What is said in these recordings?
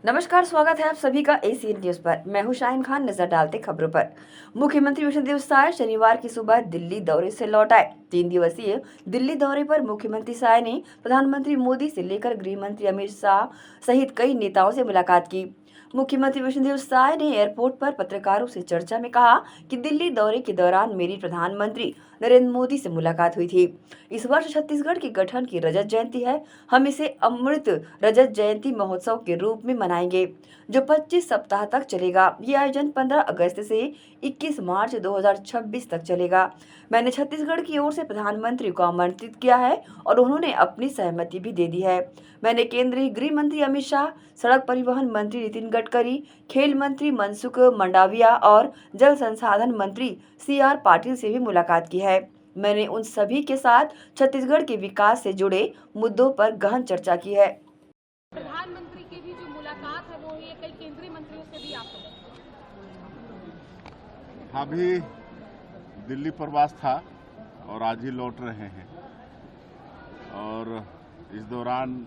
नमस्कार, स्वागत है आप सभी का एसीएन न्यूज पर। मैं हूं शाहीन खान। नजर डालते खबरों पर। मुख्यमंत्री विष्णुदेव साय शनिवार की सुबह दिल्ली दौरे से लौट आए। 3 दिवसीय दिल्ली दौरे पर मुख्यमंत्री साय ने प्रधानमंत्री मोदी से लेकर गृह मंत्री अमित शाह सहित कई नेताओं से मुलाकात की। मुख्यमंत्री विष्णुदेव साय ने एयरपोर्ट पर पत्रकारों से चर्चा में कहा कि दिल्ली दौरे के दौरान मेरी प्रधानमंत्री नरेंद्र मोदी से मुलाकात हुई थी। इस वर्ष छत्तीसगढ़ के गठन की रजत जयंती है। हम इसे अमृत रजत जयंती महोत्सव के रूप में मनाएंगे, जो 25 सप्ताह तक चलेगा। ये आयोजन 15 अगस्त से 21 मार्च 2026 तक चलेगा। मैंने छत्तीसगढ़ की ओर से प्रधानमंत्री को आमंत्रित किया है और उन्होंने अपनी सहमति भी दे दी है। मैंने केंद्रीय गृह मंत्री अमित शाह, सड़क परिवहन मंत्री नितिन गडकरी, खेल मंत्री मनसुख मंडाविया और जल संसाधन मंत्री CR पाटिल से भी मुलाकात की है। मैंने उन सभी के साथ छत्तीसगढ़ के विकास से जुड़े मुद्दों पर गहन चर्चा की है। प्रधानमंत्री की भी जो मुलाकात है वो ये कई केंद्रीय मंत्रियों से भी आप अभी दिल्ली प्रवास था और आज ही लौट रहे हैं और इस दौरान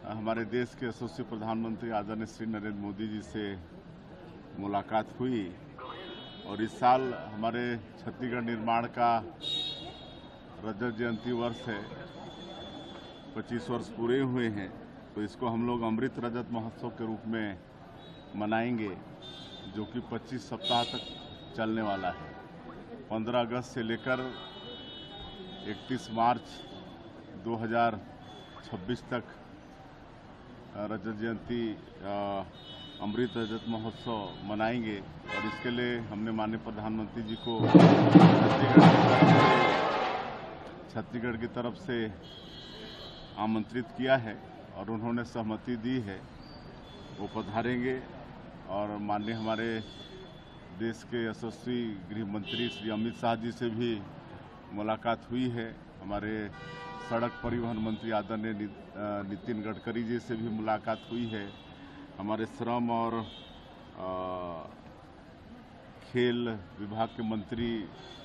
हमारे देश के यशस्वी प्रधानमंत्री आदरणीय श्री नरेंद्र मोदी जी से मुलाकात हुई और इस साल हमारे छत्तीसगढ़ निर्माण का रजत जयंती वर्ष है। 25 वर्ष पूरे हुए हैं, तो इसको हम लोग अमृत रजत महोत्सव के रूप में मनाएंगे, जो कि 25 सप्ताह तक चलने वाला है। 15 अगस्त से लेकर 31 मार्च 2026 तक रजत जयंती अमृत रजत महोत्सव मनाएंगे और इसके लिए हमने माननीय प्रधानमंत्री जी को छत्तीसगढ़ की तरफ से आमंत्रित किया है और उन्होंने सहमति दी है। वो पधारेंगे और माननीय हमारे देश के यशस्वी गृह मंत्री श्री अमित शाह जी से भी मुलाकात हुई है। हमारे सड़क परिवहन मंत्री आदरणीय नितिन गडकरी जी से भी मुलाकात हुई है। हमारे श्रम और खेल विभाग के मंत्री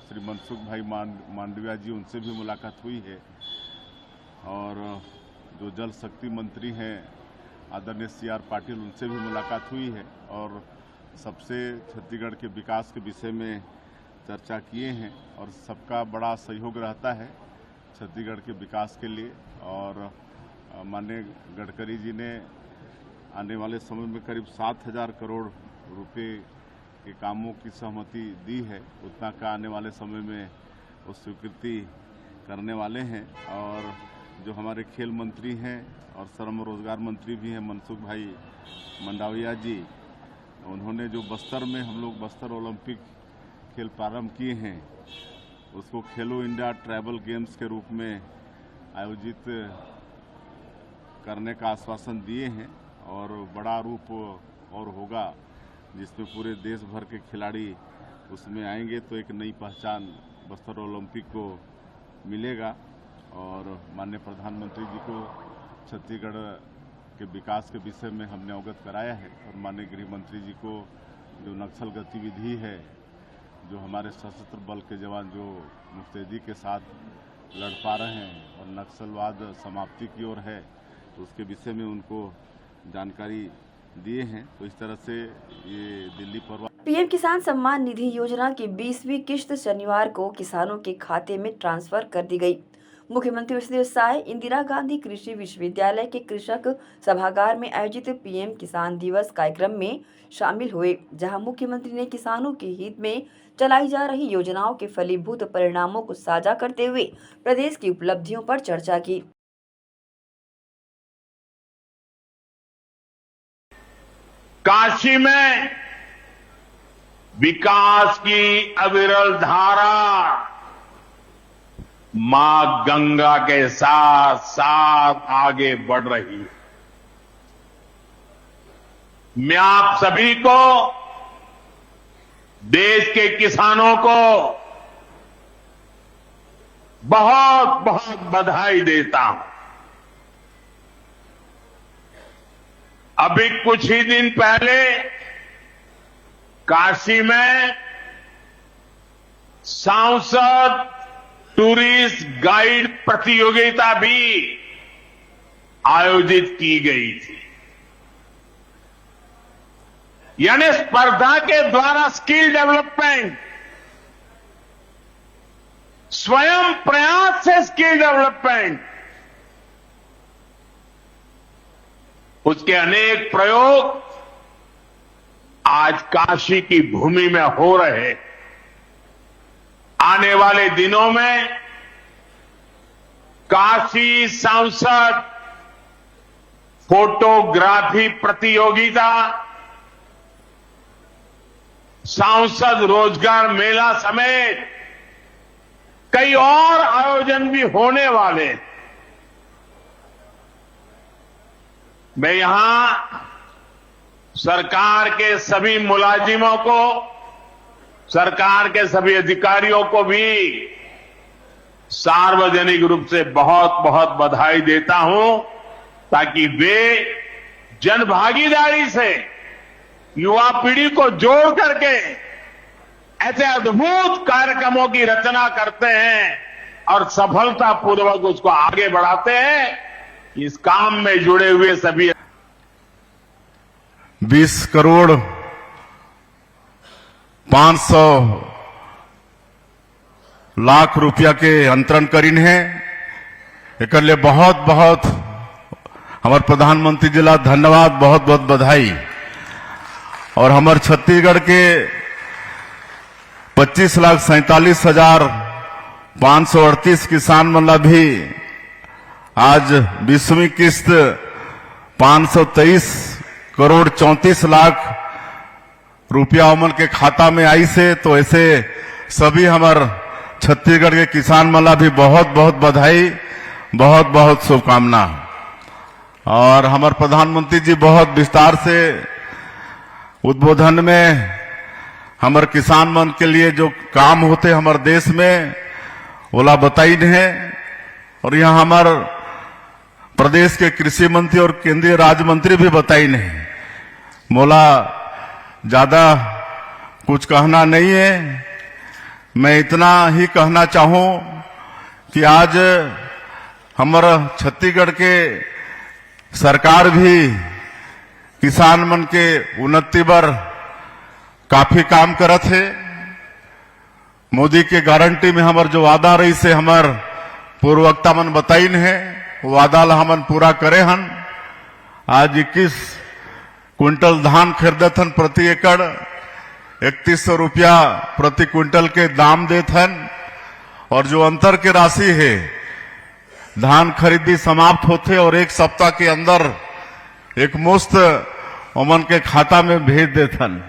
श्री मनसुख भाई मांडविया जी, उनसे भी मुलाकात हुई है और जो जल शक्ति मंत्री हैं आदरणीय CR पाटिल, उनसे भी मुलाकात हुई है और सबसे छत्तीसगढ़ के विकास के विषय में चर्चा किए हैं और सबका बड़ा सहयोग रहता है छत्तीसगढ़ के विकास के लिए। और माननीय गडकरी जी ने आने वाले समय में करीब 7,000 करोड़ रुपए के कामों की सहमति दी है। उतना का आने वाले समय में वो स्वीकृति करने वाले हैं। और जो हमारे खेल मंत्री हैं और श्रम रोजगार मंत्री भी हैं मनसुख भाई मंडाविया जी, उन्होंने जो बस्तर में हम लोग बस्तर ओलंपिक खेल प्रारंभ किए हैं, उसको खेलो इंडिया ट्राइबल गेम्स के रूप में आयोजित करने का आश्वासन दिए हैं और बड़ा रूप और होगा, जिसमें पूरे देश भर के खिलाड़ी उसमें आएंगे, तो एक नई पहचान बस्तर ओलंपिक को मिलेगा। और माननीय प्रधानमंत्री जी को छत्तीसगढ़ के विकास के विषय में हमने अवगत कराया है और माननीय गृह मंत्री जी को जो नक्सल गतिविधि है, जो हमारे सशस्त्र बल के जवान जो मुस्तैदी के साथ लड़ पा रहे हैं और नक्सलवाद समाप्ति की ओर है, तो उसके विषय में उनको जानकारी दिए हैं। तो इस तरह से ये दिल्ली प्रवास। PM किसान सम्मान निधि योजना की 20वीं किश्त शनिवार को किसानों के खाते में ट्रांसफर कर दी गई। मुख्यमंत्री विष्णुदेव साय इंदिरा गांधी कृषि विश्वविद्यालय के कृषक सभागार में आयोजित PM किसान दिवस कार्यक्रम में शामिल हुए, जहां मुख्यमंत्री ने किसानों के हित में चलाई जा रही योजनाओं के फलीभूत परिणामों को साझा करते हुए प्रदेश की उपलब्धियों पर चर्चा की। काशी में विकास की अविरल धारा मां गंगा के साथ साथ आगे बढ़ रही है। मैं आप सभी को, देश के किसानों को बहुत बहुत बधाई देता हूं। अभी कुछ ही दिन पहले काशी में सांसद टूरिस्ट गाइड प्रतियोगिता भी आयोजित की गई थी। यानी स्पर्धा के द्वारा स्किल डेवलपमेंट, स्वयं प्रयास से स्किल डेवलपमेंट, उसके अनेक प्रयोग आज काशी की भूमि में हो रहे। आने वाले दिनों में काशी सांसद फोटोग्राफी प्रतियोगिता, सांसद रोजगार मेला समेत कई और आयोजन भी होने वाले। मैं यहां सरकार के सभी मुलाजिमों को, सरकार के सभी अधिकारियों को भी सार्वजनिक रूप से बहुत बहुत बधाई देता हूं, ताकि वे जनभागीदारी से युवा पीढ़ी को जोड़ करके ऐसे अद्भुत कार्यक्रमों की रचना करते हैं और सफलतापूर्वक उसको आगे बढ़ाते हैं। इस काम में जुड़े हुए सभी 20 करोड़ 500 लाख रुपया के अंतरण करीन है। एक लिए बहुत बहुत हमारे प्रधानमंत्री जी ला धन्यवाद, बहुत बहुत बधाई। और हमारे छत्तीसगढ़ के 25,47,538 किसान मन भी आज 20वीं किस्त 523 करोड़ 34 लाख रुपया उमन के खाता में आई से। तो ऐसे सभी हमारे छत्तीसगढ़ के किसान मला भी बहुत बहुत बधाई, बहुत बहुत शुभकामना। और हमारे प्रधानमंत्री जी बहुत विस्तार से उद्बोधन में हमारे किसान मन के लिए जो काम होते हमारे देश में ओला बताई है। और यहाँ हमारे प्रदेश के कृषि मंत्री और केंद्रीय राज्य मंत्री भी बताई नहीं। मोला ज्यादा कुछ कहना नहीं है, मैं इतना ही कहना चाहूं कि आज हमारा छत्तीसगढ़ के सरकार भी किसान मन के उन्नति पर काफी काम करत है। मोदी के गारंटी में हमार जो वादा रही से हमार पूर्ववक्ता मन बताइन है, वो वादा ला हमन पूरा करे हन। आज 21 क्विंटल धान खरीदत हन प्रति एकड़, 3100 रुपया प्रति क्विंटल के दाम देत हन। और जो अंतर के राशि है, धान खरीदी समाप्त होते और एक सप्ताह के अंदर एक मुश्त उमन के खाता में भेज देथन।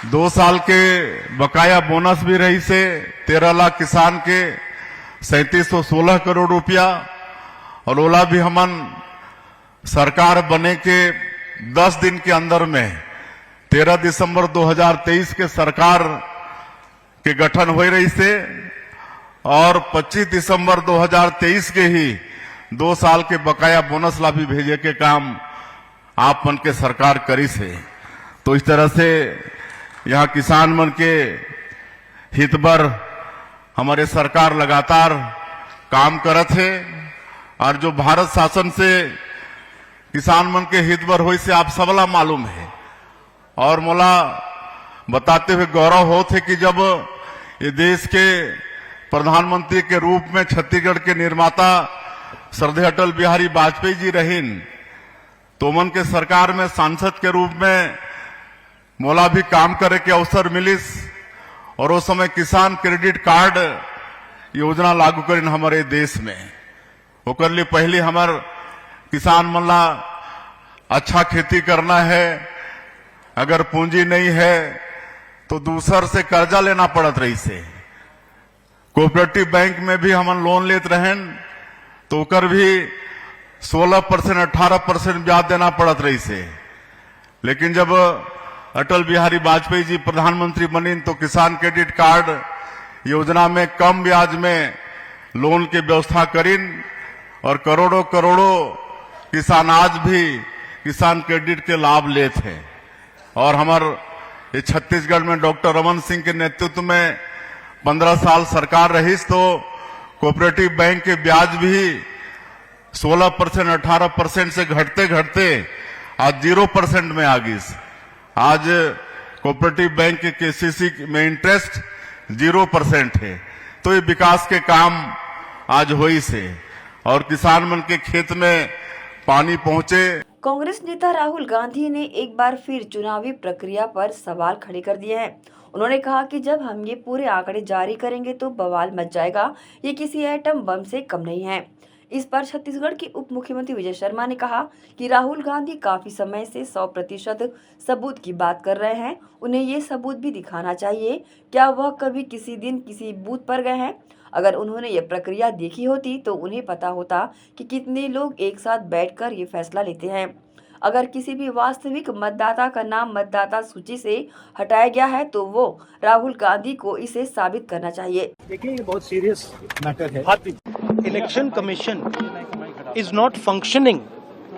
2 साल के बकाया बोनस भी रही से 13 लाख किसान के 3716 करोड़ रुपया। और ओला भी हमन सरकार बने के 10 दिन के अंदर में 13 दिसंबर 2023 के सरकार के गठन हो रही से और 25 दिसंबर 2023 के ही 2 साल के बकाया बोनस ला भी भेजे के काम आप मन के सरकार करी से। तो इस तरह से यहाँ किसान मन के हित बर हमारे सरकार लगातार काम करत है। और जो भारत शासन से किसान मन के हित बर हुई से आप सबला मालूम है। और मोला बताते हुए गौरव होत है कि जब ये देश के प्रधानमंत्री के रूप में छत्तीसगढ़ के निर्माता श्रद्धेय अटल बिहारी वाजपेयी जी रहीन, तो मन के सरकार में सांसद के रूप में मोला भी काम करे के अवसर मिलिस। और उस समय किसान क्रेडिट कार्ड योजना लागू करीन हमारे देश में। ओकर लिए पहले हमार किसान मन ला अच्छा खेती करना है, अगर पूंजी नहीं है तो दूसर से कर्जा लेना पड़त रही से। कोऑपरेटिव बैंक में भी हमन लोन लेत रहें तो ओकर भी 16% 18% ब्याज देना पड़त रही से। लेकिन जब अटल बिहारी वाजपेयी जी प्रधानमंत्री बने तो किसान क्रेडिट कार्ड योजना में कम ब्याज में लोन की व्यवस्था करीन। और करोड़ों करोड़ों किसान आज भी किसान क्रेडिट के लाभ लेते हैं। और हमारे छत्तीसगढ़ में डॉक्टर रमन सिंह के नेतृत्व में 15 साल सरकार रही तो कोऑपरेटिव बैंक के ब्याज भी 16% 18% से घटते घटते आज 0% में आ गई। आज कोऑपरेटिव बैंक के केसीसी में इंटरेस्ट 0% है। तो ये विकास के काम आज हुई से और किसान मन के खेत में पानी पहुंचे। कांग्रेस नेता राहुल गांधी ने एक बार फिर चुनावी प्रक्रिया पर सवाल खड़े कर दिए हैं। उन्होंने कहा कि जब हम ये पूरे आंकड़े जारी करेंगे तो बवाल मच जाएगा, ये किसी एटम बम से कम नहीं है। इस पर छत्तीसगढ़ के उप मुख्यमंत्री विजय शर्मा ने कहा कि राहुल गांधी काफी समय से 100% सबूत की बात कर रहे हैं, उन्हें ये सबूत भी दिखाना चाहिए। क्या वह कभी किसी दिन किसी बूथ पर गए हैं? अगर उन्होंने ये प्रक्रिया देखी होती तो उन्हें पता होता कि कितने लोग एक साथ बैठकर ये फैसला लेते हैं। अगर किसी भी वास्तविक मतदाता का नाम मतदाता सूची से हटाया गया है तो वो राहुल गांधी को इसे साबित करना चाहिए। देखिए, ये बहुत सीरियस मैटर है। Election commission is not functioning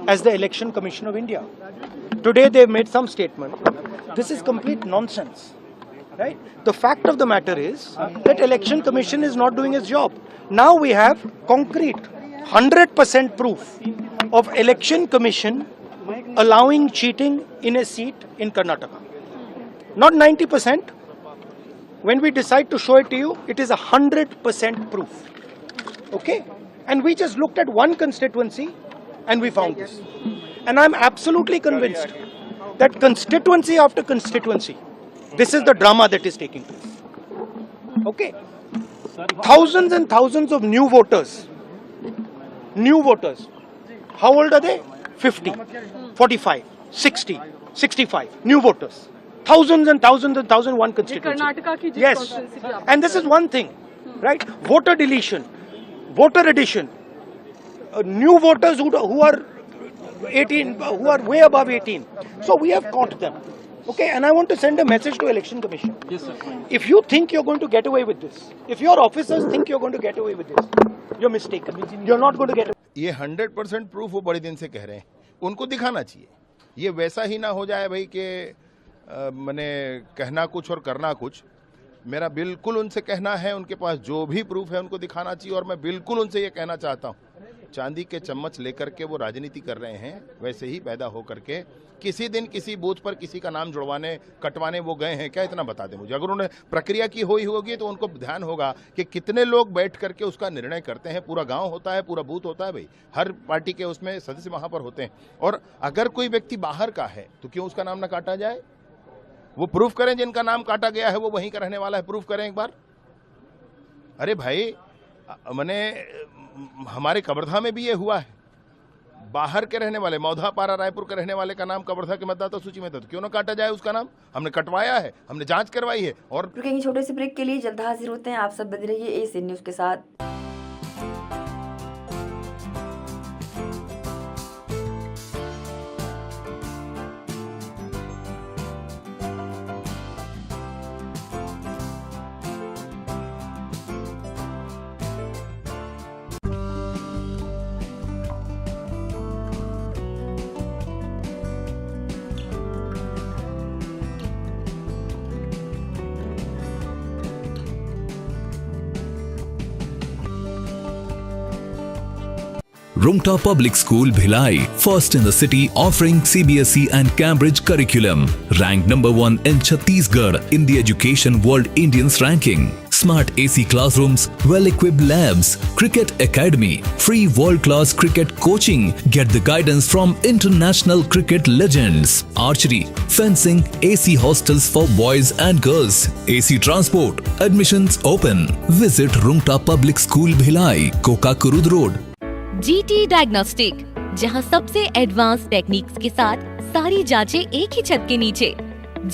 as the election commission of India. Today they made some statement. This is complete nonsense, right? The fact of the matter is that election commission is not doing its job. Now we have concrete 100% proof of election commission allowing cheating in a seat in Karnataka. Not 90%. When we decide to show it to you, it is 100% proof. Okay? And we just looked at one constituency and we found this. And I'm absolutely convinced that constituency after constituency, this is the drama that is taking place. Okay? Thousands and thousands of new voters. New voters. How old are they? 50, 45, 60, 65. New voters. Thousands and thousands and thousands, one constituency. Karnataka की जिस Yes. constituency की आप And this is one thing, right? Voter deletion, voter addition, new voters who are 18, who are way above 18. So we have caught them. Okay, and I want to send a message to Election Commission. Yes, sir. If you think you're going to get away with this, if your officers think you're going to get away with this, you're mistaken. You're not going to get away. ये 100% proof वो बड़े दिन से कह रहे हैं, उनको दिखाना चाहिए। ये वैसा ही ना हो जाए भाई कि मैंने कहना कुछ और करना कुछ। मेरा बिल्कुल उनसे कहना है, उनके पास जो भी प्रूफ है उनको दिखाना चाहिए। और मैं बिल्कुल उनसे ये कहना चाहता हूँ, चांदी के चम्मच लेकर के वो राजनीति कर रहे हैं, वैसे ही पैदा होकर के किसी दिन किसी बूथ पर किसी का नाम जुड़वाने कटवाने वो गए हैं क्या, इतना बता दें मुझे। अगर उन्हें प्रक्रिया की हुई होगी तो उनको ध्यान होगा कि कितने लोग बैठ करके उसका निर्णय करते हैं। पूरा गांव होता है, पूरा बूथ होता है भाई, हर पार्टी के उसमें सदस्य वहां पर होते हैं। और अगर कोई व्यक्ति बाहर का है तो क्यों उसका नाम ना काटा जाए? वो प्रूफ करें, जिनका नाम काटा गया है वो वहीं का रहने वाला है, प्रूफ करें एक बार। अरे भाई, मैंने हमारे कवर्धा में भी ये हुआ है, बाहर के रहने वाले मौधा पारा रायपुर के रहने वाले का नाम कवर्धा के मतदाता सूची में था, तो क्यों ना काटा जाए उसका नाम? हमने कटवाया है, हमने जांच करवाई है। और रुकेंगे छोटे से ब्रेक के लिए, जल्द हाजिर होते हैं। आप सब बने रहिए एसी न्यूज के साथ। Rumta Public School Bhilai, first in the city, offering CBSE and Cambridge curriculum. Ranked number 1 in Chhattisgarh in the Education World Indians ranking. Smart AC classrooms, well-equipped labs, cricket academy, free world-class cricket coaching. Get the guidance from international cricket legends. Archery, fencing, AC hostels for boys and girls. AC transport. Admissions open. Visit Rumta Public School Bhilai, Kokakurud Road. GT diagnostic, जहां सबसे advance techniques के साथ सारी जांचें एक ही छत के नीचे।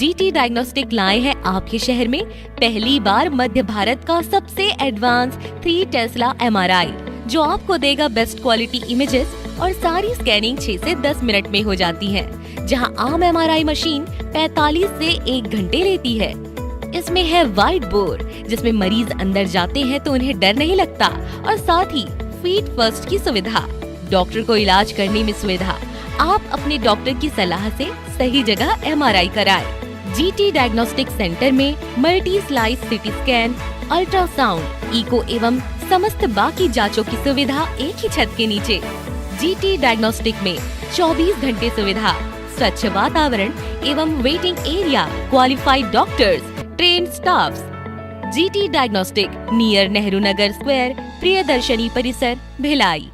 GT डायग्नोस्टिक लाए हैं आपके शहर में पहली बार मध्य भारत का सबसे एडवांस 3 टेस्ला MRI, जो आपको देगा बेस्ट क्वालिटी इमेजेस और सारी स्कैनिंग 6 से 10 मिनट में हो जाती है, जहां आम MRI मशीन 45 से 1 घंटे लेती है। इसमें है वाइट बोर्ड, जिसमें मरीज अंदर जाते हैं तो उन्हें डर नहीं लगता, और साथ ही फीट फर्स्ट की सुविधा, डॉक्टर को इलाज करने में सुविधा। आप अपने डॉक्टर की सलाह से सही जगह MRI कराएं। GT डायग्नोस्टिक सेंटर में multi slice CT scan, ultrasound, echo एवं समस्त बाकी जांचों की सुविधा एक ही छत के नीचे। GT डायग्नोस्टिक में 24 घंटे सुविधा, स्वच्छ वातावरण एवं waiting area, qualified doctors, train staffs. GT diagnostic near Nehru Nagar square, Priyadarshini परिसर, भिलाई।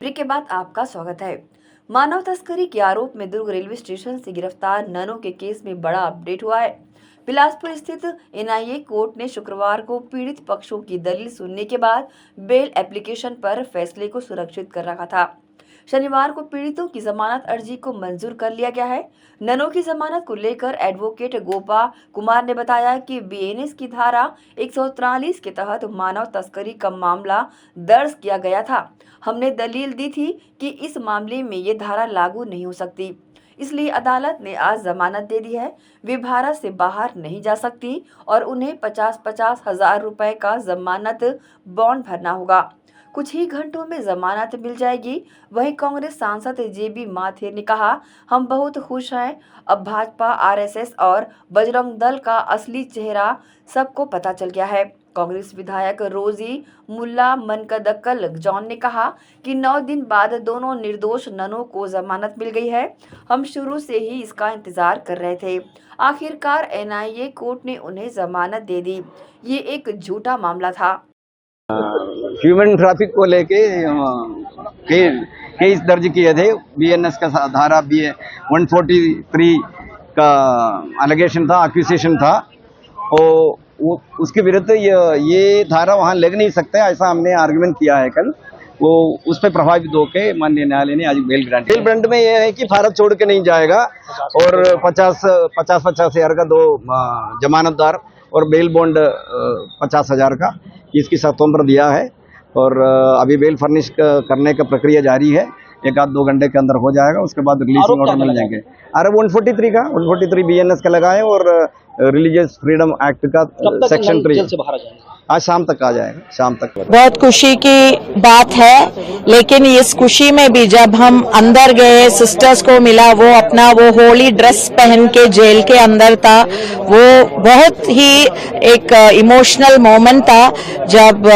ब्रेक के बाद आपका स्वागत है। मानव तस्करी के आरोप में दुर्ग रेलवे स्टेशन से गिरफ्तार ननों के केस में बड़ा अपडेट हुआ है। बिलासपुर स्थित NIA कोर्ट ने शुक्रवार को पीड़ित पक्षों की दलील सुनने के बाद बेल एप्लीकेशन पर फैसले को सुरक्षित कर रखा था। शनिवार को पीड़ितों की जमानत अर्जी को मंजूर कर लिया गया है। ननों की जमानत को लेकर एडवोकेट गोपा कुमार ने बताया कि BNS की धारा 143 के तहत मानव तस्करी का मामला दर्ज किया गया था। हमने दलील दी थी कि इस मामले में ये धारा लागू नहीं हो सकती, इसलिए अदालत ने आज जमानत दे दी है। वे भारत से बाहर नहीं जा सकती और उन्हें 50-50 हजार रुपए का जमानत बॉन्ड भरना होगा। कुछ ही घंटों में जमानत मिल जाएगी। वहीं कांग्रेस सांसद JB माथुर ने कहा, हम बहुत खुश हैं। अब भाजपा, RSS और बजरंग दल का असली चेहरा सबको पता चल गया है। कांग्रेस विधायक रोजी मुल्ला मनकदकल जॉन ने कहा कि 9 दिन बाद दोनों निर्दोष ननों को जमानत मिल गई है। हम शुरू से ही इसका इंतजार कर रहे थे। आखिरकार NIA कोर्ट ने उन्हें जमानत दे दी। ये एक झूठा मामला था। ह्यूमन ट्रैफिक को लेके केस दर्ज किए थे। BNS का धारा 143 का एलिगेशन था, एक्यूजेशन था। और उसके विरुद्ध ये धारा वहाँ लग नहीं सकता, ऐसा हमने आर्गुमेंट किया है कल। वो उस पर प्रभावित होकर माननीय न्यायालय ने आज बेल ग्रांट। बेल ग्रांट में ये है कि भारत छोड़ के नहीं जाएगा और 50 हजार का 2 जमानतदार और बेल बॉन्ड 50 हजार का इसकी स्वतंत्र दिया है। और अभी बेल फर्निश करने का प्रक्रिया जारी है। 1-2 घंटे के अंदर हो जाएगा, उसके बाद रिलीजिंग ऑर्डर मिल जाएंगे। अरे 143 BNS का लगाए और रिलीजियस फ्रीडम एक्ट का सेक्शन 3 आज शाम तक आ जाएगा। शाम तक बहुत खुशी की बात है, लेकिन इस खुशी में भी जब हम अंदर गए, सिस्टर्स को मिला, वो अपना वो होली ड्रेस पहन के जेल के अंदर था। वो बहुत ही एक इमोशनल मोमेंट था जब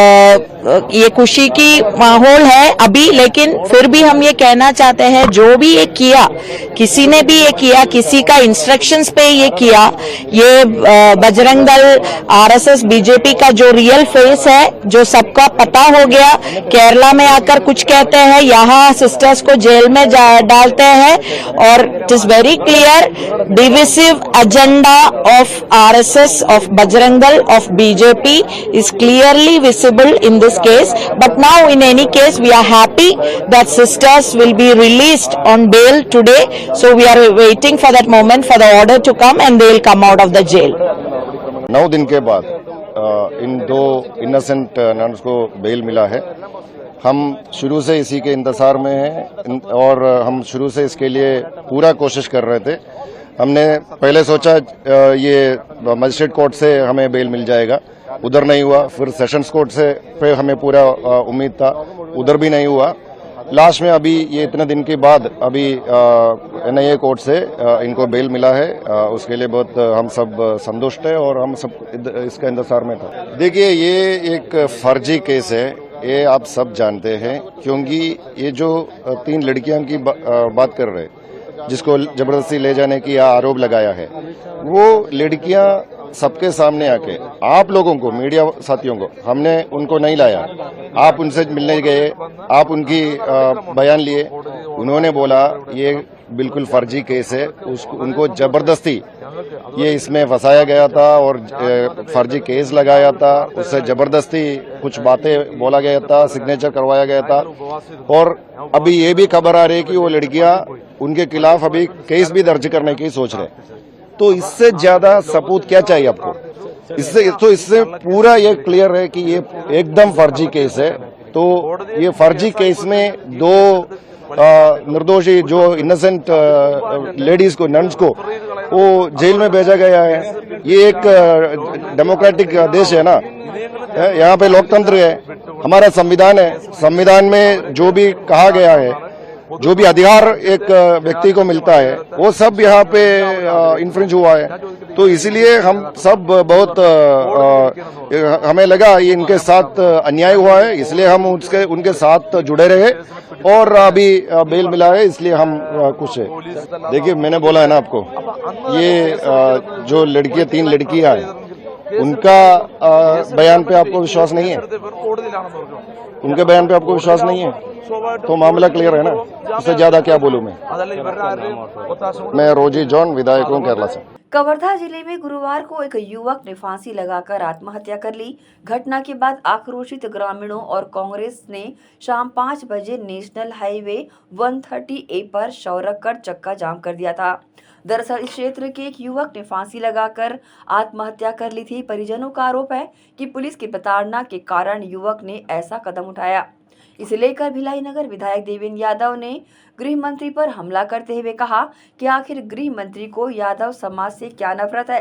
ये खुशी की माहौल है अभी। लेकिन फिर भी हम ये कहना चाहते हैं, जो भी ये किया, किसी ने भी ये किया, किसी का इंस्ट्रक्शंस पे ये किया, ये बजरंग दल, आरएसएस, बीजेपी का जो रियल फेस है, जो सबका पता हो गया। केरला में आकर कुछ कहते हैं, यहाँ सिस्टर्स को जेल में डालते हैं, और it is very clear divisive agenda of RSS, of Bajrang Dal, of BJP is clearly visible in this case. But now in any case we are happy that sisters will be released on bail today. So we are waiting for that moment for the order to come and they will come out of the jail. 9 दिन के बाद इन 2 innocent nuns को bell मिला है। हम शुरू से इसी के इंतजार में हैं और हम शुरू से इसके लिए पूरा कोशिश कर रहे थे। हमने पहले सोचा ये मजिस्ट्रेट कोर्ट से हमें बेल मिल जाएगा, उधर नहीं हुआ। फिर सेशंस कोर्ट से पे हमें पूरा उम्मीद था, उधर भी नहीं हुआ। लास्ट में अभी ये इतने दिन के बाद अभी एनआईए कोर्ट से इनको बेल मिला है। उसके लिए बहुत हम सब संतुष्ट है और हम सब इसका इंतजार में था। देखिए, ये एक फर्जी केस है, ये आप सब जानते हैं, क्योंकि ये जो 3 लड़कियां की बात कर रहे हैं जिसको जबरदस्ती ले जाने की आरोप लगाया है, वो लड़कियां सबके सामने आके आप लोगों को, मीडिया साथियों को, हमने उनको नहीं लाया। आप उनसे मिलने गए, आप उनकी बयान लिए, उन्होंने बोला ये बिल्कुल फर्जी केस है, उनको जबरदस्ती ये इसमें फंसाया गया था और फर्जी केस लगाया था, उससे जबरदस्ती कुछ बातें बोला गया था, सिग्नेचर करवाया गया था। और अभी ये भी खबर आ रही है कि वो लड़कियां उनके खिलाफ अभी केस भी दर्ज करने की सोच रहे। तो इससे ज्यादा सबूत क्या चाहिए आपको? इससे पूरा ये क्लियर है कि ये एकदम फर्जी केस है। तो ये फर्जी केस में 2 निर्दोषी जो इनोसेंट लेडीज को, नन्स को, वो जेल में भेजा गया है। ये एक डेमोक्रेटिक देश है ना, यहाँ पे लोकतंत्र है, हमारा संविधान है। संविधान में जो भी कहा गया है, जो भी अधिकार एक व्यक्ति को मिलता है, वो सब यहाँ पे इन्फ्रिंज हुआ है। तो इसलिए हम सब बहुत हमें लगा ये इनके साथ अन्याय हुआ है, इसलिए हम उनके साथ जुड़े रहे और अभी बेल मिला है, इसलिए हम खुश है। देखिए, मैंने बोला है ना आपको, ये जो लड़कियां 3 लड़कियां हैं, उनका बयान पे आपको विश्वास नहीं है? उनके बयान पे आपको विश्वास नहीं है तो मामला क्लियर है ना, उससे ज्यादा क्या बोलूं मैं रोजी जॉन, विधायक हूं केरला से। कवर्धा जिले में गुरुवार को एक युवक ने फांसी लगाकर आत्महत्या कर ली। घटना के बाद आक्रोशित ग्रामीणों और कांग्रेस ने शाम 5 बजे नेशनल हाईवे 130A पर शव रखकर चक्का जाम कर दिया था। दरअसल इस क्षेत्र के एक युवक ने फांसी लगाकर आत्महत्या कर ली थी। परिजनों का आरोप है कि पुलिस की प्रताड़ना के कारण युवक ने ऐसा कदम उठाया। इसे लेकर भिलाई नगर विधायक देवेंद्र यादव ने गृह मंत्री पर हमला करते हुए कहा कि आखिर गृह मंत्री को यादव समाज से क्या नफरत है।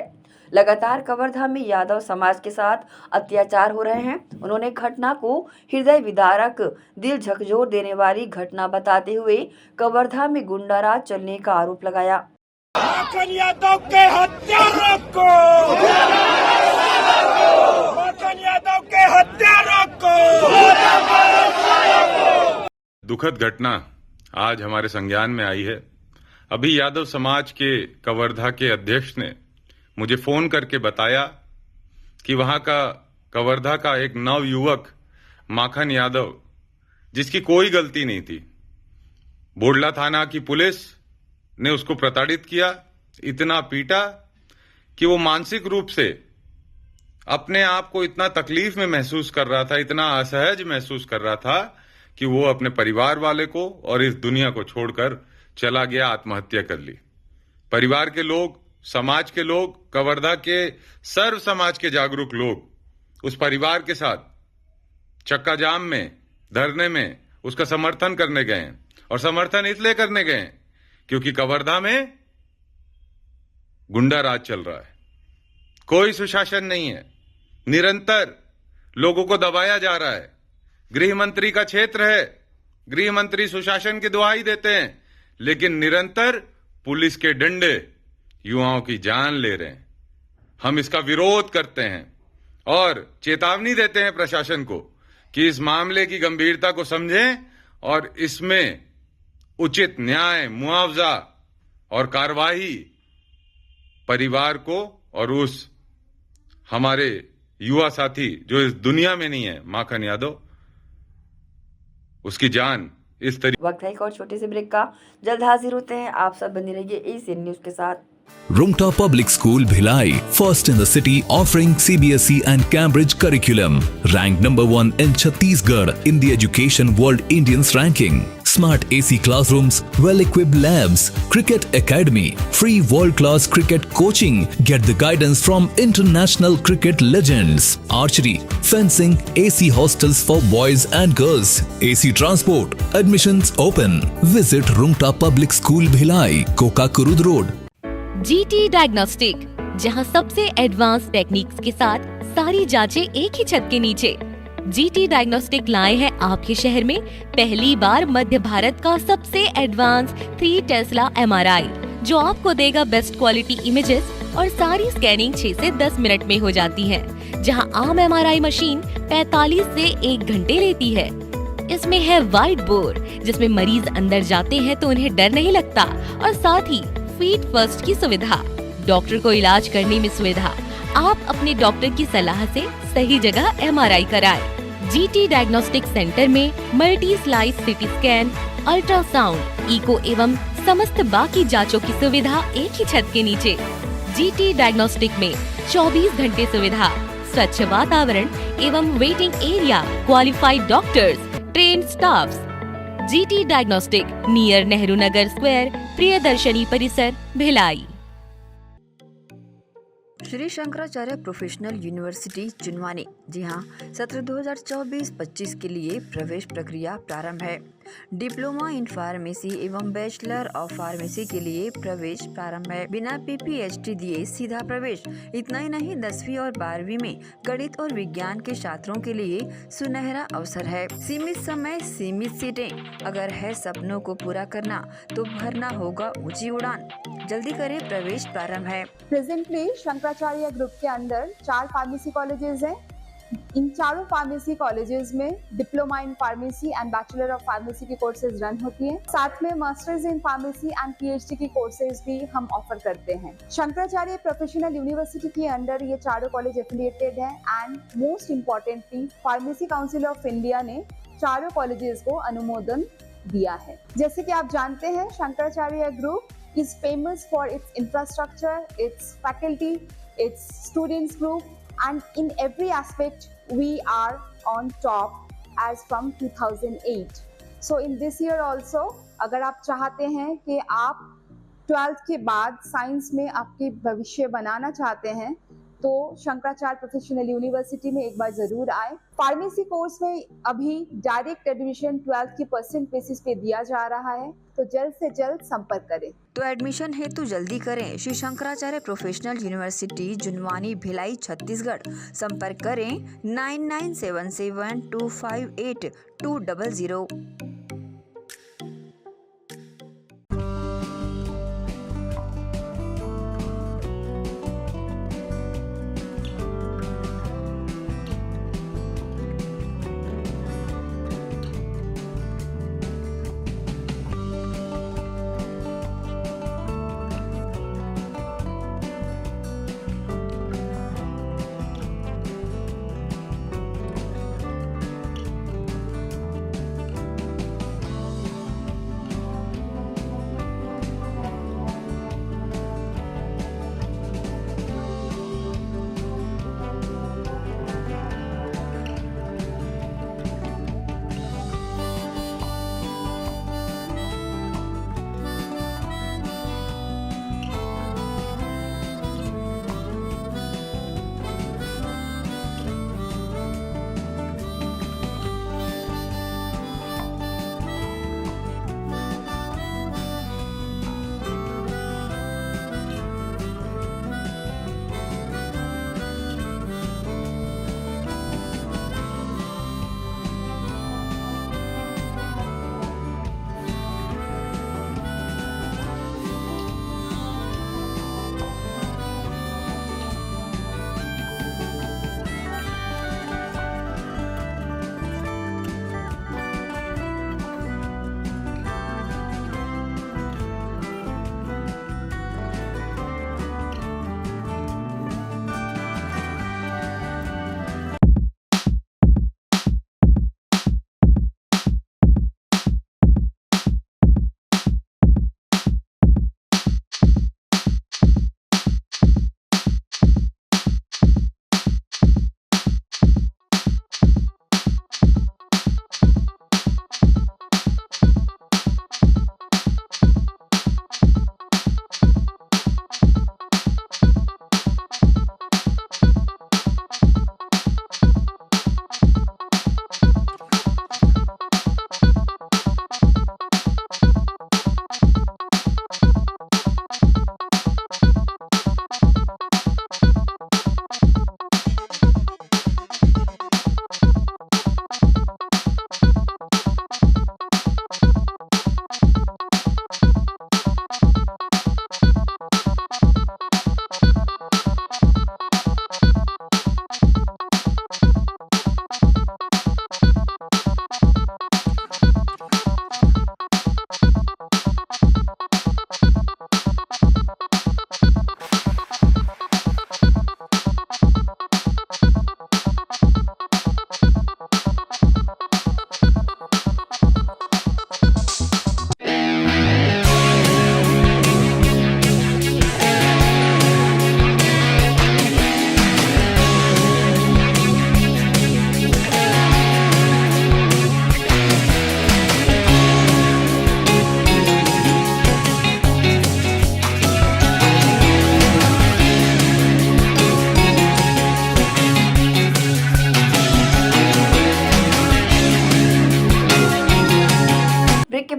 लगातार कवर्धा में यादव समाज के साथ अत्याचार हो रहे हैं। उन्होंने घटना को हृदय विदारक, दिल झकझोर देने वाली घटना बताते हुए कवर्धा में गुंडाराज चलने का आरोप लगाया। यादव के हत्यारों को, यादव के हत्यारों को। दुखद घटना आज हमारे संज्ञान में आई है। अभी यादव समाज के कवर्धा के अध्यक्ष ने मुझे फोन करके बताया कि वहां का कवर्धा का एक नव युवक माखन यादव, जिसकी कोई गलती नहीं थी, बोडला थाना की पुलिस ने उसको प्रताड़ित किया, इतना पीटा कि वो मानसिक रूप से अपने आप को इतना तकलीफ में महसूस कर रहा था, इतना असहज महसूस कर रहा था कि वो अपने परिवार वाले को और इस दुनिया को छोड़कर चला गया, आत्महत्या कर ली। परिवार के लोग, समाज के लोग, कवर्धा के सर्व समाज के जागरूक लोग उस परिवार के साथ चक्का जाम में, धरने में उसका समर्थन करने गए हैं। और समर्थन इसलिए करने गए क्योंकि कवर्धा में गुंडा राज चल रहा है, कोई सुशासन नहीं है, निरंतर लोगों को दबाया जा रहा है। गृह मंत्री का क्षेत्र है, गृह मंत्री सुशासन की दुहाई देते हैं, लेकिन निरंतर पुलिस के डंडे युवाओं की जान ले रहे हैं। हम इसका विरोध करते हैं और चेतावनी देते हैं प्रशासन को कि इस मामले की गंभीरता को समझें और इसमें उचित न्याय, मुआवजा और कार्रवाई परिवार को और उस हमारे युवा साथी जो इस दुनिया में नहीं है, माखन यादव, उसकी जान इस तरीके। वक्त है एक और छोटे से ब्रेक का, जल्द हाजिर होते हैं। आप सब बने रहिए एसीएन न्यूज के साथ। Rumta Public School Bhilai, first in the city, offering CBSE and Cambridge curriculum. Ranked number 1 in Chhattisgarh in the Education World Indians ranking. Smart AC classrooms, well-equipped labs, cricket academy, free world-class cricket coaching. Get the guidance from international cricket legends. Archery, fencing, AC hostels for boys and girls. AC transport. Admissions open. Visit Rumta Public School Bhilai, Kokakurud Road. GT diagnostic, जहां सबसे advance techniques के साथ सारी जांचें एक ही छत के नीचे। GT डायग्नोस्टिक लाए हैं आपके शहर में पहली बार मध्य भारत का सबसे एडवांस 3 टेस्ला MRI, जो आपको देगा बेस्ट क्वालिटी इमेजेस और सारी स्कैनिंग 6 से 10 मिनट में हो जाती है, जहां आम MRI मशीन 45 से 1 घंटे लेती है। इसमें है वाइट बोर, जिसमें मरीज अंदर जाते हैं तो उन्हें डर नहीं लगता, और साथ ही फीट फर्स्ट की सुविधा, डॉक्टर को इलाज करने में सुविधा। आप अपने डॉक्टर की सलाह से सही जगह MRI कराएं। GT डायग्नोस्टिक सेंटर में multi slice CT scan, ultrasound, echo एवं समस्त बाकी जांचों की सुविधा एक ही छत के नीचे। GT डायग्नोस्टिक में 24 घंटे सुविधा, स्वच्छ वातावरण एवं waiting area, qualified doctors, trained staffs. GT diagnostic, near Nehru Nagar square, Priyadarshini परिसर, भिलाई। श्री शंकराचार्य प्रोफेशनल यूनिवर्सिटी जुनवानी, जी हाँ, सत्र 2024-25 के लिए प्रवेश प्रक्रिया प्रारंभ है। डिप्लोमा इन फार्मेसी एवं बैचलर ऑफ फार्मेसी के लिए प्रवेश प्रारंभ है। बिना PPHD दिए सीधा प्रवेश। इतना ही नहीं, 10वीं और 12वीं में गणित और विज्ञान के छात्रों के लिए सुनहरा अवसर है। सीमित समय, सीमित सीटें। अगर है सपनों को पूरा करना तो भरना होगा ऊंची उड़ान। जल्दी करें, प्रवेश प्रारंभ है। प्रेजेंटली शंकराचार्य ग्रुप के अंदर 4 फार्मेसी कॉलेजेस हैं। इन चारों फार्मेसी कॉलेजेस में diploma in pharmacy and bachelor of pharmacy की कोर्सेज रन होती हैं। साथ में masters in pharmacy and PhD की कोर्सेज भी हम ऑफर करते हैं। शंकराचार्य प्रोफेशनल यूनिवर्सिटी के अंडर ये चारों कॉलेज एफिलिएटेड हैं and most importantly pharmacy council of India ने चारों कॉलेजेस को अनुमोदन दिया है। जैसे कि आप जानते हैं, Shankaracharya group is famous for its infrastructure, its faculty, its students group, and in every aspect we are on top as from 2008. So in this year also, अगर आप चाहते हैं कि आप 12th के बाद साइंस में आपके भविष्य बनाना चाहते हैं, तो शंकराचार्य प्रोफेशनल यूनिवर्सिटी में एक बार जरूर आए। फार्मेसी कोर्स में अभी डायरेक्ट एडमिशन 12th की % बेसिस पे दिया जा रहा है, तो जल्द से जल्द संपर्क करें। तो एडमिशन हेतु जल्दी करें। Shri Shankaracharya professional university Junwani, Bhilai, Chhattisgarh. संपर्क करें 9977258200।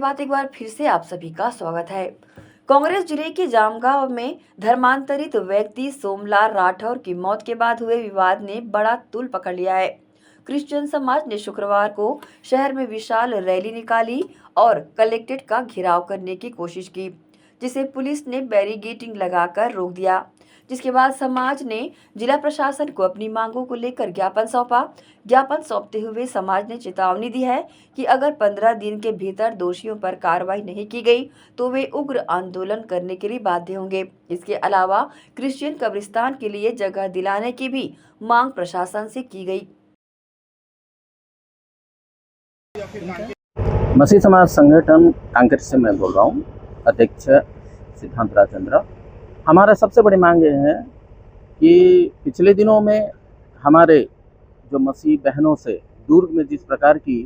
बाद एक बार फिर से आप सभी का स्वागत है। कांग्रेस जिले के जामगांव में धर्मांतरित व्यक्ति सोमलाल राठौर की मौत के बाद हुए विवाद ने बड़ा तूल पकड़ लिया है। क्रिश्चियन समाज ने शुक्रवार को शहर में विशाल रैली निकाली और कलेक्ट्रेट का घेराव करने की कोशिश की, जिसे पुलिस ने बैरिकेडिंग लगाकर रोक दिया। जिसके बाद समाज ने जिला प्रशासन को अपनी मांगों को लेकर ज्ञापन सौंपा। ज्ञापन सौंपते हुए समाज ने चेतावनी दी है कि अगर 15 दिन के भीतर दोषियों पर कार्रवाई नहीं की गई तो वे उग्र आंदोलन करने के लिए बाध्य होंगे। इसके अलावा क्रिश्चियन कब्रिस्तान के लिए जगह दिलाने की भी मांग प्रशासन से की गई। मसीह समाज संगठन कांकेर से मैं बोल रहा हूँ, अध्यक्ष सिद्धांत राजेंद्र। हमारा सबसे बड़ी मांग ये है कि पिछले दिनों में हमारे जो मसीह बहनों से दुर्ग में जिस प्रकार की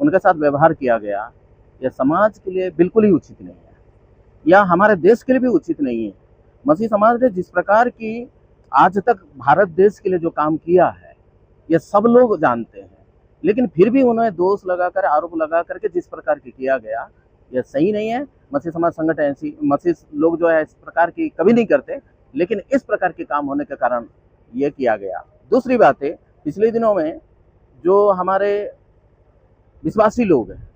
उनके साथ व्यवहार किया गया, यह समाज के लिए बिल्कुल ही उचित नहीं है, या हमारे देश के लिए भी उचित नहीं है। मसीह समाज ने जिस प्रकार की आज तक भारत देश के लिए जो काम किया है, ये सब लोग जानते हैं, लेकिन फिर भी उन्हें दोष लगाकर, आरोप लगा करके जिस प्रकार की किया गया, यह सही नहीं है। मसीह समाज संगठन ऐसी मसीह लोग जो है इस प्रकार की कभी नहीं करते, लेकिन इस प्रकार के काम होने के कारण ये किया गया। दूसरी बात है, पिछले दिनों में जो हमारे विश्वासी लोग हैं,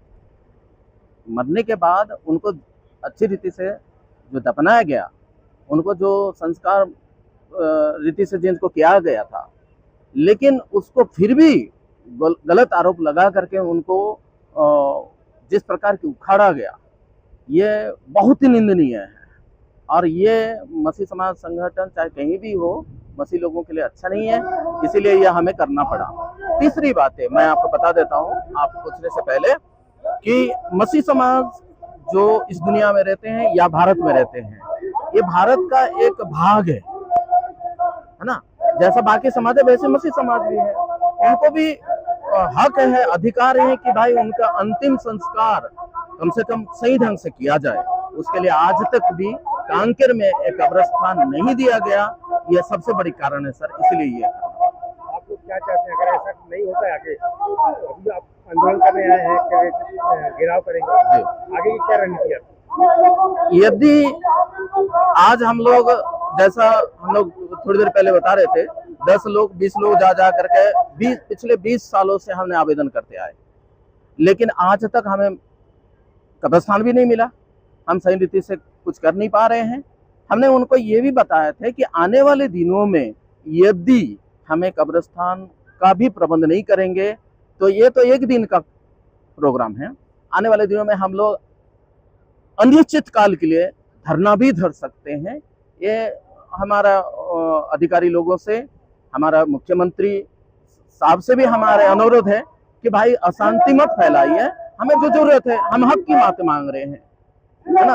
मरने के बाद उनको अच्छी रीति से जो दफनाया गया, उनको जो संस्कार रीति से जिनको किया गया था, लेकिन उसको फिर भी गलत आरोप लगा करके उनको जिस प्रकार की उखाड़ा गया, ये बहुत ही निंदनीय है। और ये मसीह समाज संगठन चाहे कहीं भी हो, मसीह लोगों के लिए अच्छा नहीं है, इसीलिए यह हमें करना पड़ा। तीसरी बात है, मैं आपको बता देता हूँ आप पूछने से पहले, कि मसीह समाज जो इस दुनिया में रहते हैं या भारत में रहते हैं, ये भारत का एक भाग है ना। जैसा बाकी समाज है वैसे मसीह समाज भी है, उनको भी हक है, अधिकार है कि भाई उनका अंतिम संस्कार कम से कम सही ढंग से किया जाए। उसके लिए आज तक भी कांकेर में एक कब्रिस्तान नहीं दिया गया, यह सबसे बड़ी कारण है सर, इसलिए ये। आप लोग क्या चाहते हैं अगर ऐसा नहीं होता है आगे? अभी आप आंदोलन कर रहे हैं, घेराव करेंगे, आगे की क्या रणनीति है? यदि आज हम लोग, जैसा हम लोग थोड़ी देर पहले बता रहे थे, 10 लोग 20 लोग जा करके पिछले 20 सालों से हमने आवेदन करते आए, लेकिन आज तक हमें कब्रिस्तान भी नहीं मिला। हम सही रीति से कुछ कर नहीं पा रहे हैं। हमने उनको ये भी बताया था कि आने वाले दिनों में यदि हमें कब्रिस्तान का भी प्रबंध नहीं करेंगे तो ये तो एक दिन का प्रोग्राम है, आने वाले दिनों में हम लोग अनिश्चित काल के लिए धरना भी धर सकते हैं। ये हमारा अधिकारी लोगों से, हमारा मुख्यमंत्री साहब से भी हमारे अनुरोध है कि भाई अशांति मत फैलाइए, हमें जो जरूरत है, हम हक की बात मांग रहे हैं, है ना।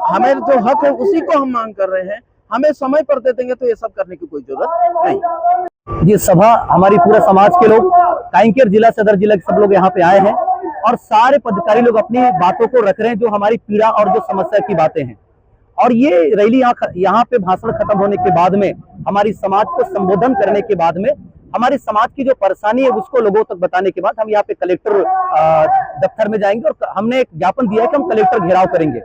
हमें जो हक है उसी को हम मांग कर रहे हैं। हमें समय पर दे देंगे तो ये सब करने की कोई जरूरत नहीं। ये सभा हमारी पूरे समाज के लोग, कांकेर जिला, सदर जिला के सब लोग यहाँ पे आए हैं और सारे पदाधिकारी लोग अपनी बातों को रख रहे हैं, जो हमारी पीड़ा और जो समस्या की बातें हैं। और ये रैली यहाँ पे भाषण खत्म होने के बाद में, हमारी समाज को संबोधन करने के बाद में, हमारी समाज की जो परेशानी है उसको लोगों तक बताने के बाद हम यहाँ पे कलेक्टर दफ्तर में जाएंगे और हमने एक ज्ञापन दिया है कि हम कलेक्टर घेराव करेंगे।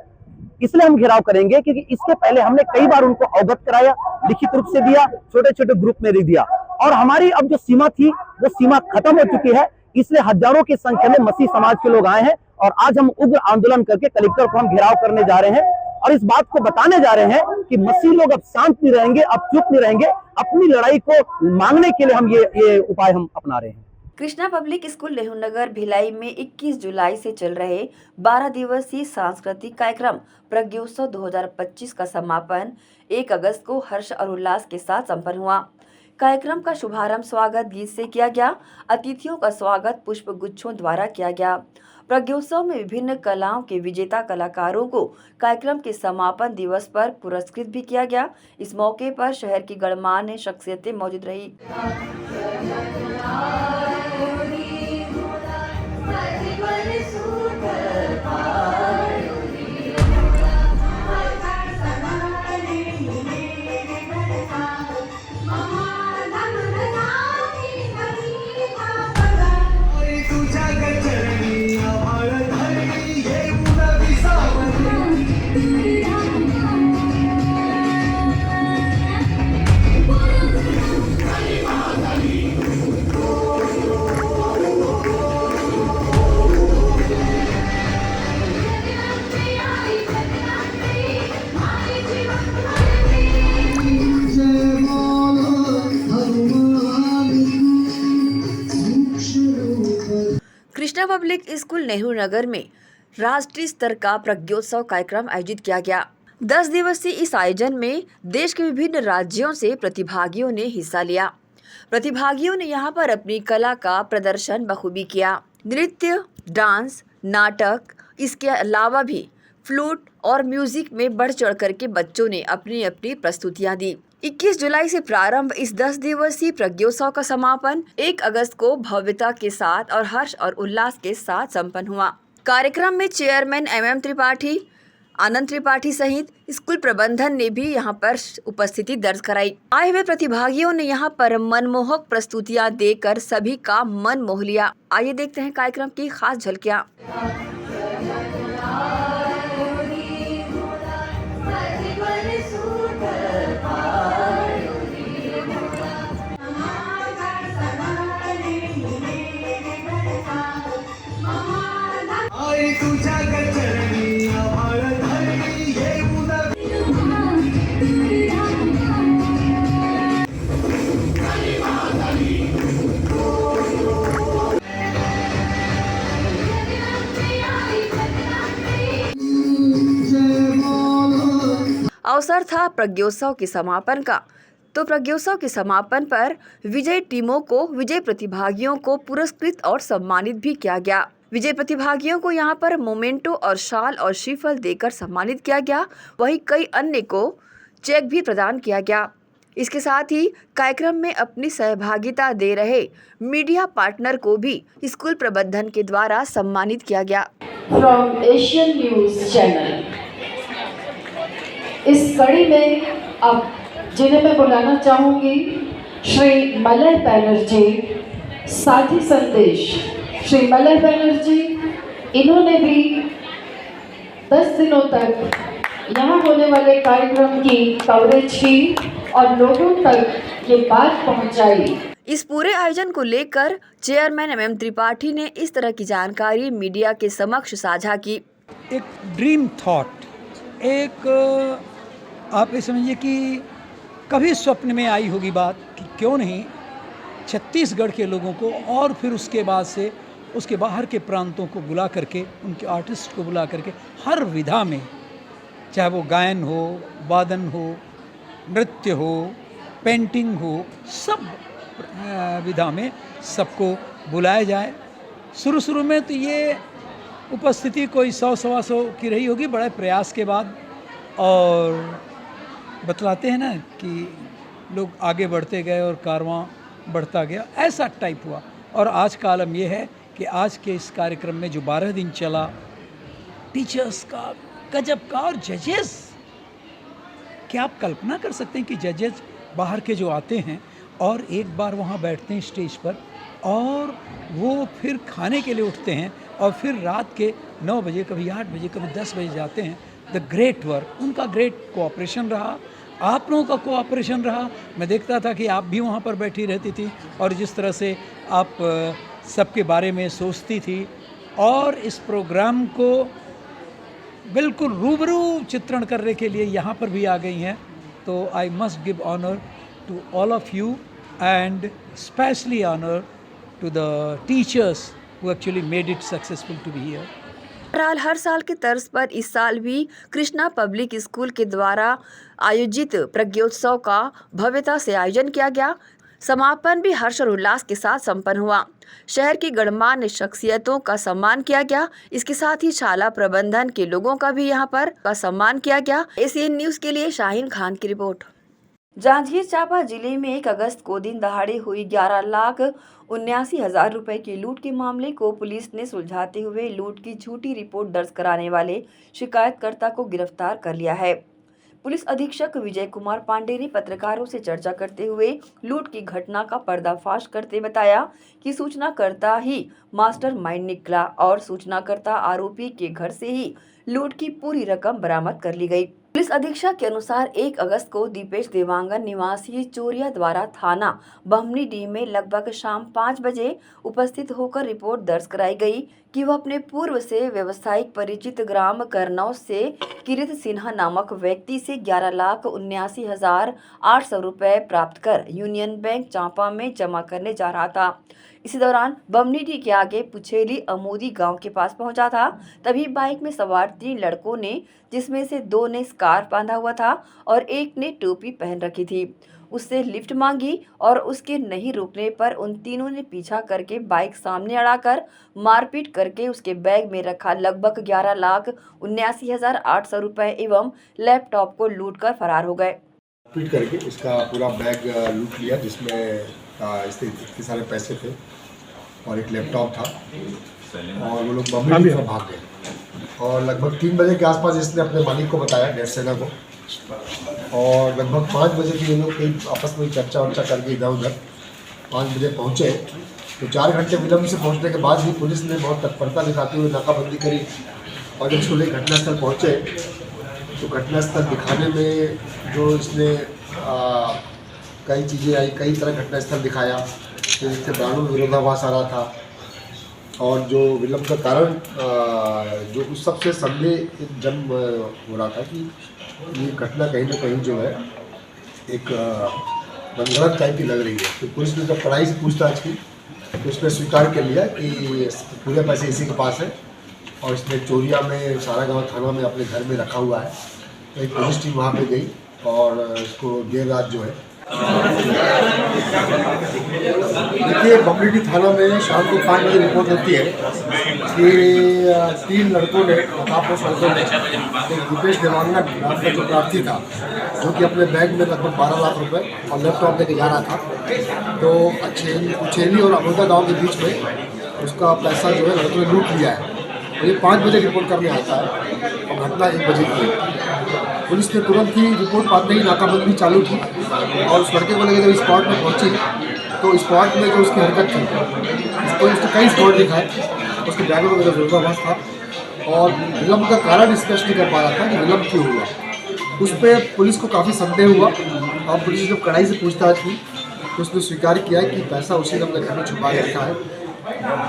इसलिए हम घेराव करेंगे क्योंकि इसके पहले हमने कई बार उनको अवगत कराया, लिखित रूप से दिया, छोटे छोटे ग्रुप में भी दिया, और हमारी अब जो सीमा थी वो सीमा खत्म हो चुकी है। इसलिए हजारों की संख्या में मसीह समाज के लोग आए हैं और आज हम उग्र आंदोलन करके कलेक्टर को हम घेराव करने जा रहे हैं और इस बात को बताने जा रहे हैं कि मसीह लोग अब शांत नहीं रहेंगे, अब चुप नहीं रहेंगे। अपनी लड़ाई को मांगने के लिए हम ये उपाय हम अपना रहे हैं। कृष्णा पब्लिक स्कूल नेहरूनगर भिलाई में 21 जुलाई से चल रहे 12 दिवसीय सांस्कृतिक कार्यक्रम प्रज्ञोत्सव 2025 का समापन 1 अगस्त को हर्ष और उल्लास के साथ संपन्न हुआ। कार्यक्रम का शुभारंभ स्वागत गीत से किया गया। अतिथियों का स्वागत पुष्प गुच्छों द्वारा किया गया। प्रज्ञोत्सव में विभिन्न कलाओं के विजेता कलाकारों को कार्यक्रम के समापन दिवस पर पुरस्कृत भी किया गया। इस मौके पर शहर की गणमान्य शख्सियतें मौजूद रही। कृष्णा पब्लिक स्कूल नेहरू नगर में राष्ट्रीय स्तर का प्रज्ञोत्सव कार्यक्रम आयोजित किया गया। 10 दिवसीय इस आयोजन में देश के विभिन्न राज्यों से प्रतिभागियों ने हिस्सा लिया। प्रतिभागियों ने यहाँ पर अपनी कला का प्रदर्शन बखूबी किया। नृत्य, डांस, नाटक, इसके अलावा भी फ्लूट और म्यूजिक में बढ़ चढ़ करके बच्चों ने अपनी अपनी प्रस्तुतियां दी। 21 जुलाई से प्रारंभ इस 10 दिवसीय प्रज्ञोत्सव का समापन 1 अगस्त को भव्यता के साथ और हर्ष और उल्लास के साथ संपन्न हुआ। कार्यक्रम में चेयरमैन MM त्रिपाठी, आनंद त्रिपाठी सहित स्कूल प्रबंधन ने भी यहां पर उपस्थिति दर्ज कराई। आए हुए प्रतिभागियों ने यहां पर मनमोहक प्रस्तुतियां देकर सभी का मन मोह लिया। आइए देखते हैं कार्यक्रम की खास झलकियां। अवसर था प्रज्ञोत्सव के समापन का। तो प्रज्ञोत्सव के समापन पर विजय टीमों को, विजय प्रतिभागियों को पुरस्कृत और सम्मानित भी किया गया। विजय प्रतिभागियों को यहां पर मोमेंटो और शाल और श्रीफल देकर सम्मानित किया गया। वहीं कई अन्य को चेक भी प्रदान किया गया। इसके साथ ही कार्यक्रम में अपनी सहभागिता दे रहे मीडिया पार्टनर को भी स्कूल प्रबंधन के द्वारा सम्मानित किया गया। फ्रॉम एशियन न्यूज चैनल, इस कड़ी में अब जिन्हें मैं बुलाना चाहूँगी, श्री मलय बैनर्जी, साथी संदेश श्री मलय बैनर्जी। इन्होंने भी 10 दिनों तक यहाँ होने वाले कार्यक्रम की कवरेज की और लोगों तक ये बात पहुँचाई। इस पूरे आयोजन को लेकर चेयरमैन MM त्रिपाठी ने इस तरह की जानकारी मीडिया के समक्ष साझा की। एक ड्रीम थॉट, एक आप ये समझिए कि कभी स्वप्न में आई होगी बात कि क्यों नहीं छत्तीसगढ़ के लोगों को और फिर उसके बाद से उसके बाहर के प्रांतों को बुला करके, उनके आर्टिस्ट को बुला करके हर विधा में, चाहे वो गायन हो, वादन हो, नृत्य हो, पेंटिंग हो, सब विधा में सबको बुलाया जाए। शुरू में तो ये उपस्थिति कोई 100-125 की रही होगी, बड़े प्रयास के बाद, और बतलाते हैं ना कि लोग आगे बढ़ते गए और कारवां बढ़ता गया, ऐसा टाइप हुआ। और आज का आलम यह है कि आज के इस कार्यक्रम में जो 12 दिन चला, टीचर्स का गजब का, और जजेस, क्या आप कल्पना कर सकते हैं कि जजेस बाहर के जो आते हैं और एक बार वहाँ बैठते हैं स्टेज पर, और वो फिर खाने के लिए उठते हैं और फिर रात के 9 बजे, कभी 8 बजे, कभी 10 बजे जाते हैं। द ग्रेट वर्क, उनका ग्रेट कोऑपरेशन रहा, आप लोगों का कोऑपरेशन रहा। मैं देखता था कि आप भी वहाँ पर बैठी रहती थी और जिस तरह से आप सबके बारे में सोचती थी, और इस प्रोग्राम को बिल्कुल रूबरू चित्रण करने के लिए यहाँ पर भी आ गई हैं। तो I must give honour to all of you and specially honour to the teachers who actually made it successful to be here. बहरहाल हर साल के तर्ज पर इस साल भी कृष्णा पब्लिक स्कूल के द्वारा आयोजित प्रज्ञोत्सव का भव्यता से आयोजन किया गया। समापन भी हर्ष और उल्लास के साथ संपन्न हुआ। शहर की गणमान्य शख्सियतों का सम्मान किया गया। इसके साथ ही शाला प्रबंधन के लोगों का भी यहाँ पर सम्मान किया गया। ACN न्यूज के लिए शाहीन खान की रिपोर्ट। जांजगीर चांपा जिले में 1 अगस्त को दिन दहाड़े हुई 11,79,000 रुपए की लूट के मामले को पुलिस ने सुलझाते हुए लूट की झूठी रिपोर्ट दर्ज कराने वाले शिकायतकर्ता को गिरफ्तार कर लिया है। पुलिस अधीक्षक विजय कुमार पांडे ने पत्रकारों से चर्चा करते हुए लूट की घटना का पर्दाफाश करते बताया कि सूचनाकर्ता ही मास्टरमाइंड निकला और सूचनाकर्ता आरोपी के घर से ही लूट की पूरी रकम बरामद कर ली गई। पुलिस अधीक्षक के अनुसार 1 अगस्त को दीपेश देवांगन निवासी चोरिया द्वारा थाना बमनीडीह में लगभग शाम 5 बजे उपस्थित होकर रिपोर्ट दर्ज कराई गई कि वह अपने पूर्व से व्यवसायिक परिचित ग्राम करनौज से किरित सिन्हा नामक व्यक्ति से 11,79,800 रुपए प्राप्त कर यूनियन बैंक चांपा में जमा करने जा रहा था। इसी दौरान बमनीडी के आगे पुछेली अमोदी गांव के पास पहुंचा था। तभी बाइक में सवार 3 लड़कों ने, जिसमें से 2 ने स्कार्फ बांधा हुआ था और एक ने टोपी पहन रखी थी, उससे लिफ्ट मांगी और उसके नहीं रुकने पर उन तीनों ने पीछा करके बाइक सामने अड़ाकर मारपीट करके उसके बैग में रखा लगभग 11,79,800 रुपए एवं लैपटॉप को लूटकर फरार हो गए। पीट करके इसका पूरा बैग लूट लिया, जिसमें इसके इतने सारे पैसे थे और एक लैपटॉप था और वो लोग बम्बई की तरफ भाग गए। और लगभग 3 बजे के आसपास इसने अपने मालिक को बताया, डेढ़ सेना को, और लगभग 5 बजे भी ये लोग कहीं आपस में चर्चा वर्चा करके इधर उधर 5 बजे पहुँचे। तो 4 घंटे विलम्ब से पहुँचने के बाद भी पुलिस ने बहुत तत्परता दिखाते हुए नाकाबंदी करी और जब सुबह घटनास्थल पहुँचे तो घटनास्थल दिखाने में जो इसने कई चीज़ें आई, कई तरह घटनास्थल दिखाया, तो इससे कानून विरोधाभास आ रहा था और जो विलम्ब का कारण जो उस सबसे संदेह जन्म हो रहा था कि ये घटना कहीं ना कहीं जो है एक मनगढ़ंत टाइप की लग रही है। तो पुलिस ने जब कड़ाई से पूछताछ की तो उसने स्वीकार कर लिया कि पूरे पैसे इसी के पास है और इसने चोरिया में सारागांव थाना में अपने घर में रखा हुआ है। तो एक पुलिस टीम वहाँ पे गई और इसको देर रात जो है देखिए बमनीडी थाना में शाम को 5 बजे रिपोर्ट होती है कि 3 लड़कों ने एक दीपेश देवांगना नाम का जो प्रार्थी था, जो कि अपने बैग में लगभग 12 लाख रुपए और लैपटॉप लेके जा रहा था, तो उछेली और अमोदा गाँव के बीच में उसका पैसा जो है लड़कों ने लूट लिया है। ये 5 बजे रिपोर्ट करने आता है और घटना 1 बजे की है। पुलिस ने तुरंत ही रिपोर्ट पाते ही नाकाबंदी चालू की और उस लड़के को लगे जब स्पॉट में पहुंची तो स्पॉट में जो उसकी हरकत थी, उसने कई स्पॉट दिखाए, उसके बैग में विरोधाभास था और विलम्ब का कारण स्पष्ट नहीं कर पा रहा था कि विलम्ब क्यों हुआ। उस पर पुलिस को काफ़ी संदेह हुआ और पुलिस ने जब कड़ाई से पूछताछ की तो उसने स्वीकार किया कि पैसा उसी ने अपने घर में छुपा के रखा है,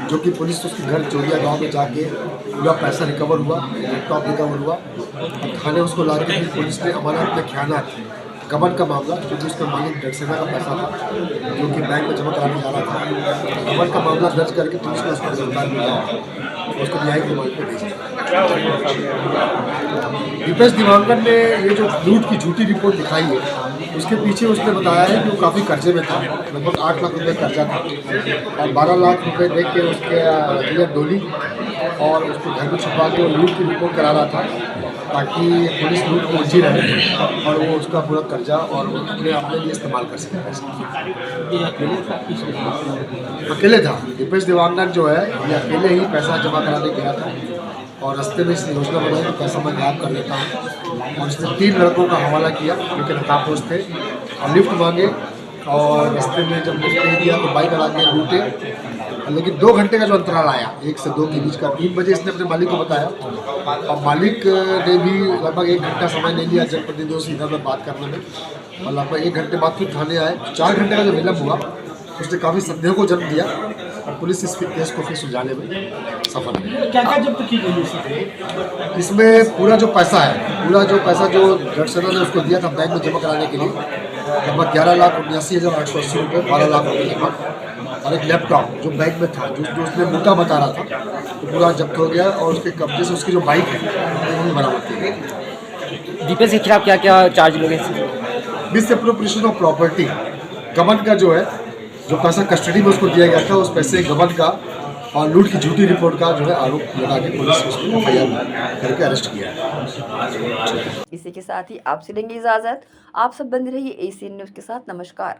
जो कि पुलिस उसके घर चोरिया गांव में जाके पूरा पैसा रिकवर हुआ, लैपटॉप रिकवर हुआ और थाने उसको ला के पुलिस ने अमानत में खयानात गबन का मामला, क्योंकि उसका मालिक डरसेना का पैसा था जो कि बैंक में जमा कराने जा रहा था, गबन का मामला दर्ज करके पुलिस ने उसको गिरफ्तार किया और उसको न्यायिक रिमांड पे भेजा। दीपेश देवांगन ने ये जो लूट की झूठी रिपोर्ट दिखाई है, उसके पीछे उसने बताया है कि वो काफ़ी कर्जे में था, लगभग 8 लाख रुपए कर्जा था और 12 लाख रुपए दे के उसके डोली और उसको घर में छुपा के लूट की रिपोर्ट करा रहा था ताकि पुलिस लूट को उलझी रहे और वो उसका पूरा कर्जा और अपने लिए इस्तेमाल कर सके पैसे। अकेले था दीपेश देवांगन जो है, ये अकेले ही पैसा जमा कराने गया था और रास्ते में इसने योजना बनाई कि पैसा मैं गायब कर देता हूँ और इसने 3 लड़कों का हवाला किया जो कि नकाबपोश थे और लिफ्ट मांगे और रास्ते में जब लिफ्ट नहीं दिया तो बाइक अड़ा के लूटे। लेकिन 2 घंटे का जो अंतराल आया 1 से 2 के बीच का, 3 बजे इसने अपने मालिक को बताया और मालिक ने भी लगभग 1 घंटा समय नहीं लिया जनप्रतिनिधियों से इधर उधर बात करने में और लगभग 1 घंटे बाद फिर थाने आए। 4 घंटे का जो विलम्ब हुआ उसने काफ़ी संदेह को जन्म दिया और पुलिस इस केस को फिर सुलझाने में सफल है। क्या क्या जब्त की गई इसमें पूरा जो पैसा जो डरसेना ने उसको दिया था बैंक में जमा कराने के लिए, लगभग 11,79,880 रुपये, 12 लाख रुपये लगभग और एक लैपटॉप जो बैग में था, जो उसने मोटा बता रहा था, तो पूरा जब्त हो गया और उसके कब्जे से उसकी जो बाइक है वो भी बरामद की गई। दीपेश के खिलाफ क्या क्या चार्ज लगे? मिसएप्रोप्रिएशन ऑफ प्रॉपर्टी, गबन का जो है, जो पैसा कस्टडी में उसको दिया गया था उस पैसे गबन का और लूट की झूठी रिपोर्ट का जो है आरोप लगा के पुलिस उसको एफआईआर करके अरेस्ट किया है। इसी के साथ ही आपसे लेंगे इजाजत। आप सब बंद रहिए एसीएन न्यूज़ के साथ। नमस्कार।